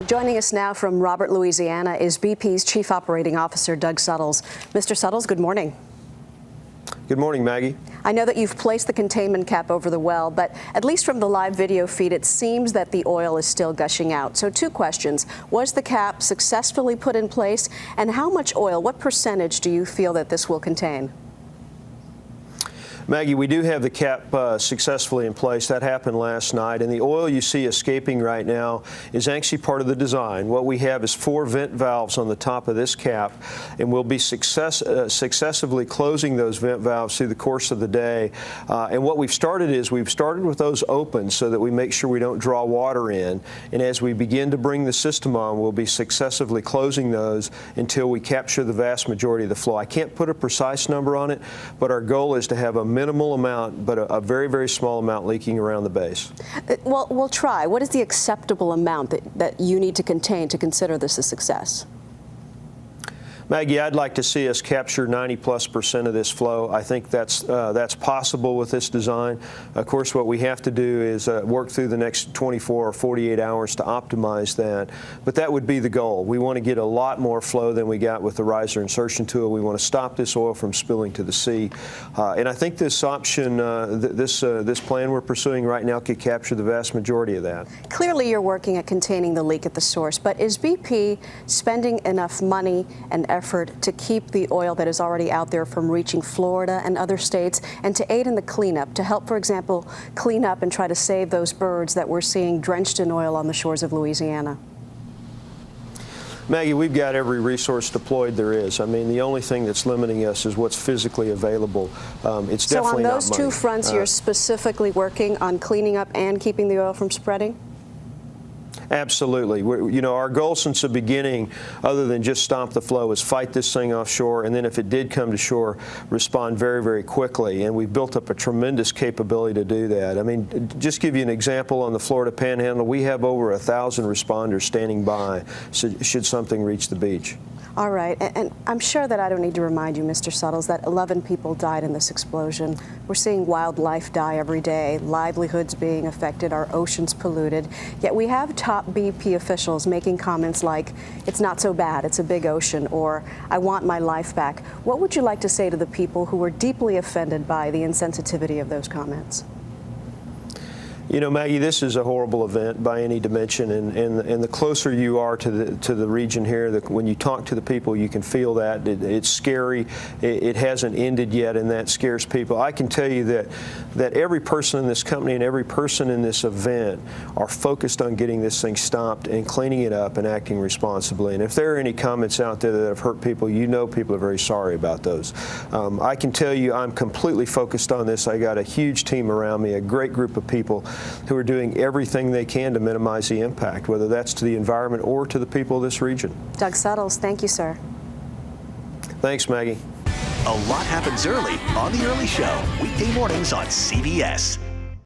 Joining us now from Robert, Louisiana, is BP's Chief Operating Officer, Doug Suttles. Mr. Suttles, good morning. Good morning, Maggie. I know that you've placed the containment cap over the well, but at least from the live video feed, it seems that the oil is still gushing out. So two questions. Was the cap successfully put in place? And how much oil, what percentage do you feel that this will contain? Maggie, we do have the cap successfully in place. That happened last night, and the oil you see escaping right now is actually part of the design. What we have is 4 vent valves on the top of this cap, and we'll be successively closing those vent valves through the course of the day. And what we've started with those open so that we make sure we don't draw water in. And as we begin to bring the system on, we'll be successively closing those until we capture the vast majority of the flow. I can't put a precise number on it, but our goal is to have a minimal amount, but a very, very small amount leaking around the base. Well, we'll try. What is the acceptable amount that you need to contain to consider this a success? Maggie, I'd like to see us capture 90+% of this flow. I think that's possible with this design. Of course, what we have to do is work through the next 24 or 48 hours to optimize that. But that would be the goal. We want to get a lot more flow than we got with the riser insertion tool. We want to stop this oil from spilling to the sea. And I think this option, this plan we're pursuing right now could capture the vast majority of that. Clearly, you're working at containing the leak at the source, but is BP spending enough money and effort to keep the oil that is already out there from reaching Florida and other states, and to aid in the cleanup, to help, for example, clean up and try to save those birds that we're seeing drenched in oil on the shores of Louisiana? Maggie, we've got every resource deployed there is. I mean, the only thing that's limiting us is what's physically available. It's definitely not money. So on those two fronts, you're specifically working on cleaning up and keeping the oil from spreading? Absolutely. Our goal since the beginning, other than just stop the flow, is fight this thing offshore, and then if it did come to shore, respond very, very quickly. And we've built up a tremendous capability to do that. I mean, just give you an example, on the Florida Panhandle, we have over 1,000 responders standing by should something reach the beach. All right, and I'm sure that I don't need to remind you, Mr. Suttles, that 11 people died in this explosion. We're seeing wildlife die every day, livelihoods being affected, our oceans polluted. Yet we have top BP officials making comments like, it's not so bad, it's a big ocean, or I want my life back. What would you like to say to the people who were deeply offended by the insensitivity of those comments? You know, Maggie, this is a horrible event by any dimension, and the closer you are to the region here, when you talk to the people, you can feel that. It's scary. It hasn't ended yet, and that scares people. I can tell you that every person in this company and every person in this event are focused on getting this thing stopped and cleaning it up and acting responsibly. And if there are any comments out there that have hurt people, you know people are very sorry about those. I can tell you I'm completely focused on this. I got a huge team around me, a great group of people who are doing everything they can to minimize the impact, whether that's to the environment or to the people of this region. Doug Suttles, thank you, sir. Thanks, Maggie. A lot happens early on The Early Show, weekday mornings on CBS.